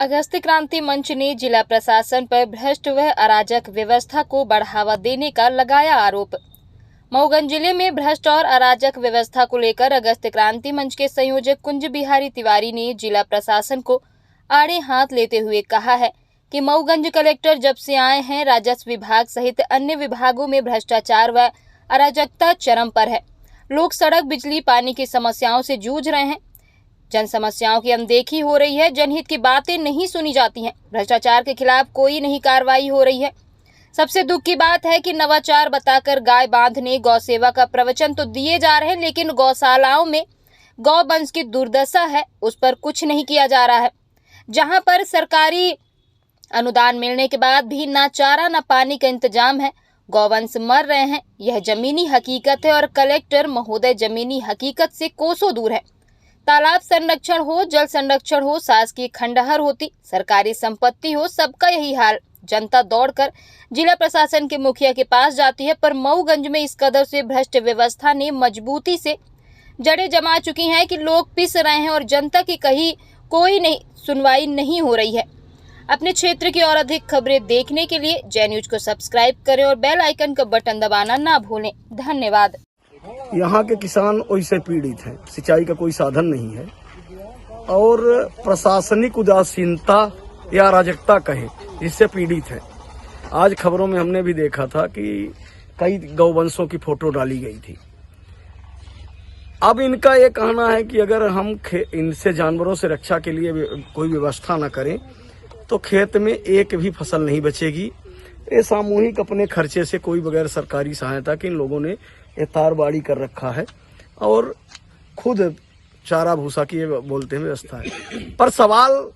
अगस्त क्रांति मंच ने जिला प्रशासन पर भ्रष्ट व अराजक व्यवस्था को बढ़ावा देने का लगाया आरोप। मऊगंज जिले में भ्रष्ट और अराजक व्यवस्था को लेकर अगस्त क्रांति मंच के संयोजक कुंज बिहारी तिवारी ने जिला प्रशासन को आड़े हाथ लेते हुए कहा है कि मऊगंज कलेक्टर जब से आए हैं राजस्व विभाग सहित अन्य विभागों में भ्रष्टाचार व अराजकता चरम पर है। लोग सड़क, बिजली, पानी की समस्याओं से जूझ रहे हैं। जन समस्याओं की अनदेखी हो रही है। जनहित की बातें नहीं सुनी जाती हैं। भ्रष्टाचार के खिलाफ कोई नहीं कार्रवाई हो रही है। सबसे दुख की बात है कि नवाचार बताकर गाय बांधने, गौ सेवा का प्रवचन तो दिए जा रहे हैं, लेकिन गौशालाओं में गौ वंश की दुर्दशा है, उस पर कुछ नहीं किया जा रहा है। जहां पर सरकारी अनुदान मिलने के बाद भी ना चारा ना पानी का इंतजाम है, गौवंश मर रहे हैं। यह जमीनी हकीकत है और कलेक्टर महोदय जमीनी हकीकत से कोसों दूर है। तालाब संरक्षण हो, जल संरक्षण हो, शासकीय खंडहर होती, सरकारी संपत्ति हो, सबका यही हाल। जनता दौड़कर जिला प्रशासन के मुखिया के पास जाती है, पर मऊगंज में इस कदर से भ्रष्ट व्यवस्था ने मजबूती से जड़ें जमा चुकी हैं कि लोग पिस रहे हैं और जनता की कहीं कोई नहीं सुनवाई नहीं हो रही है। अपने क्षेत्र की और अधिक खबरें देखने के लिए जय न्यूज को सब्सक्राइब करें और बेल आइकन का बटन दबाना ना भूलें। धन्यवाद। यहाँ के किसान वैसे पीड़ित हैं, सिंचाई का कोई साधन नहीं है और प्रशासनिक उदासीनता या अराजकता कहे जिससे पीड़ित है। आज खबरों में हमने भी देखा था कि कई गौवंशों की फोटो डाली गई थी। अब इनका ये कहना है कि अगर हम इनसे जानवरों से रक्षा के लिए कोई व्यवस्था न करें तो खेत में एक भी फसल नहीं बचेगी। ये सामूहिक अपने खर्चे से कोई बगैर सरकारी सहायता के इन लोगों ने ये तारबाड़ी कर रखा है और खुद चारा भूसा की ये बोलते हैं व्यवस्था है। पर सवाल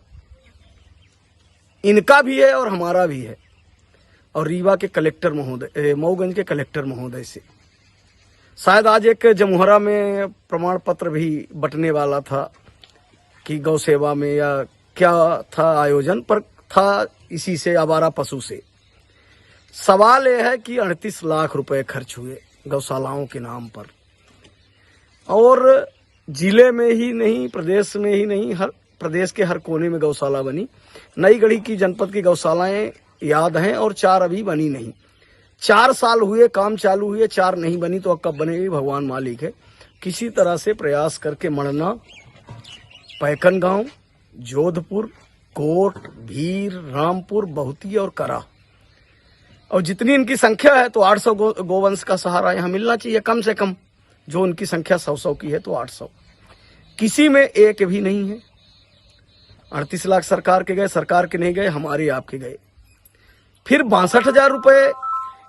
इनका भी है और हमारा भी है और रीवा के कलेक्टर महोदय, मऊगंज के कलेक्टर महोदय से। शायद आज एक जमुहरा में प्रमाण पत्र भी बंटने वाला था कि गौ सेवा में या क्या था आयोजन, पर था इसी से आवारा पशु से। सवाल यह है कि 38 लाख रुपए खर्च हुए गौशालाओं के नाम पर और जिले में ही नहीं, प्रदेश में ही नहीं, हर प्रदेश के हर कोने में गौशाला बनी। नई गढ़ी की जनपद की गौशालाएं याद हैं और 4 अभी बनी नहीं। 4 साल हुए, काम चालू हुए, 4 नहीं बनी तो अब कब बनेगी भगवान मालिक है। किसी तरह से प्रयास करके मड़ना, पैकन गांव, जोधपुर, कोट, भीर, रामपुर, बहुती और करा और जितनी इनकी संख्या है तो 800 गोवंश का सहारा यहाँ मिलना चाहिए कम से कम। जो उनकी संख्या 100 की है तो 800, किसी में एक भी नहीं है। 38 लाख सरकार के गए, सरकार के नहीं गए, हमारे आपके गए। फिर 62,000 रुपए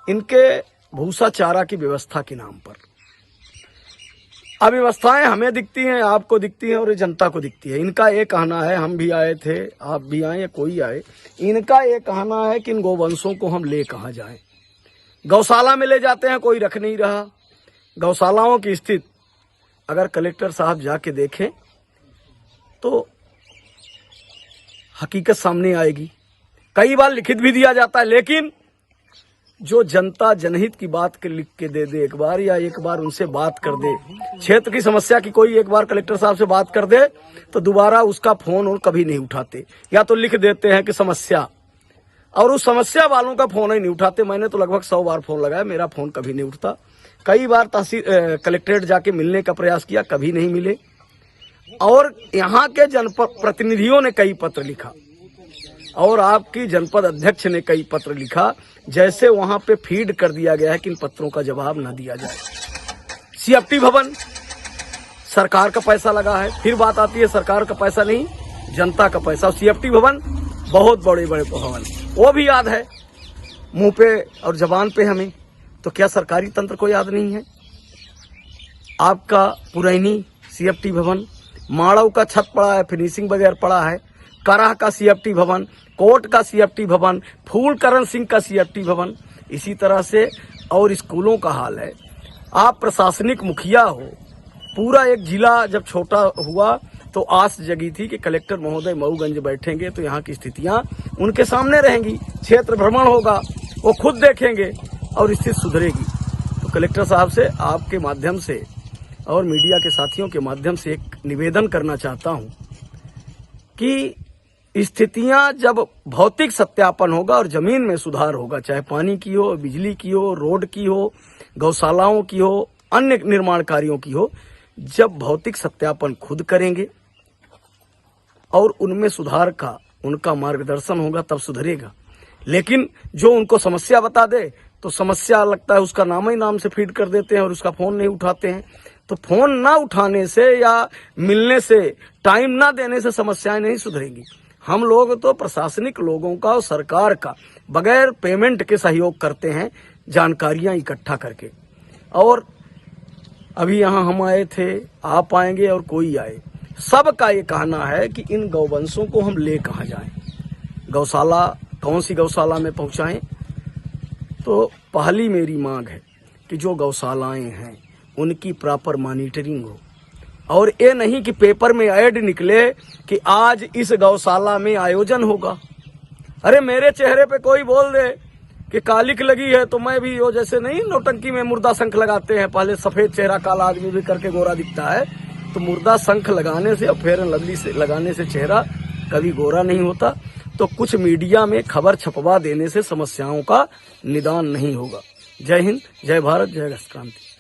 इनके भूसा चारा की व्यवस्था के नाम पर। अब व्यवस्थाएं हमें दिखती हैं, आपको दिखती हैं और जनता को दिखती है। इनका ये कहना है, हम भी आए थे, आप भी आए या कोई आए, इनका ये कहना है कि इन गोवंशों को हम ले कहाँ जाएं। गौशाला में ले जाते हैं, कोई रख नहीं रहा। गौशालाओं की स्थिति अगर कलेक्टर साहब जाके देखें तो हकीकत सामने आएगी। कई बार लिखित भी दिया जाता है, लेकिन जो जनता जनहित की बात के लिख के दे दे एक बार, या एक बार उनसे बात कर दे, क्षेत्र की समस्या की कोई एक बार कलेक्टर साहब से बात कर दे तो दोबारा उसका फोन और कभी नहीं उठाते, या तो लिख देते हैं कि समस्या, और उस समस्या वालों का फोन ही नहीं उठाते। मैंने तो लगभग 100 बार फोन लगाया, मेरा फोन कभी नहीं उठता। कई बार तहसील कलेक्ट्रेट जाके मिलने का प्रयास किया, कभी नहीं मिले। और यहाँ के जनपद प्रतिनिधियों ने कई पत्र लिखा और आपकी जनपद अध्यक्ष ने कई पत्र लिखा, जैसे वहां पे फीड कर दिया गया है कि इन पत्रों का जवाब न दिया जाए। सीएफटी भवन सरकार का पैसा लगा है, फिर बात आती है सरकार का पैसा नहीं, जनता का पैसा। सीएफटी भवन बहुत बड़े बड़े भवन, वो भी याद है मुंह पे और जबान पे हमें, तो क्या सरकारी तंत्र को याद नहीं है? आपका पुरैनी सीएफटी भवन, माड़व का छत पड़ा है, फिनिशिंग वगैरह पड़ा है, कराह का सीएफटी भवन, कोट का सीएफटी भवन, फूलकरण सिंह का सीएफटी भवन, इसी तरह से और स्कूलों का हाल है। आप प्रशासनिक मुखिया हो, पूरा एक जिला जब छोटा हुआ तो आस जगी थी कि कलेक्टर महोदय मऊगंज बैठेंगे तो यहाँ की स्थितियां उनके सामने रहेंगी, क्षेत्र भ्रमण होगा, वो खुद देखेंगे और स्थिति सुधरेगी। तो कलेक्टर साहब से आपके माध्यम से और मीडिया के साथियों के माध्यम से एक निवेदन करना चाहता हूँ कि स्थितियां जब भौतिक सत्यापन होगा और जमीन में सुधार होगा, चाहे पानी की हो, बिजली की हो, रोड की हो, गौशालाओं की हो, अन्य निर्माण कार्यों की हो, जब भौतिक सत्यापन खुद करेंगे और उनमें सुधार का उनका मार्गदर्शन होगा तब सुधरेगा। लेकिन जो उनको समस्या बता दे तो समस्या लगता है उसका नाम ही नाम से फीड कर देते हैं और उसका फोन नहीं उठाते हैं। तो फोन ना उठाने से या मिलने से, टाइम ना देने से समस्याएं नहीं सुधरेंगी। हम लोग तो प्रशासनिक लोगों का और सरकार का बगैर पेमेंट के सहयोग करते हैं, जानकारियां इकट्ठा करके। और अभी यहाँ हम आए थे, आप आएंगे और कोई आए, सबका ये कहना है कि इन गौवंशों को हम ले कहाँ जाएं, गौशाला कौन सी गौशाला में पहुंचाएं। तो पहली मेरी मांग है कि जो गौशालाएं हैं उनकी प्रॉपर मॉनिटरिंग हो, और ये नहीं कि पेपर में ऐड निकले कि आज इस गौशाला में आयोजन होगा। अरे मेरे चेहरे पे कोई बोल दे कि कालिक लगी है तो मैं भी, वो जैसे नहीं नौटंकी में मुर्दा शंख लगाते हैं, पहले सफेद चेहरा काला आदमी भी करके गोरा दिखता है, तो मुर्दा शंख लगाने से और फेयर एंड लवली से लगाने से चेहरा कभी गोरा नहीं होता। तो कुछ मीडिया में खबर छपवा देने से समस्याओं का निदान नहीं होगा। जय हिंद, जय भारत, जय क्रांति।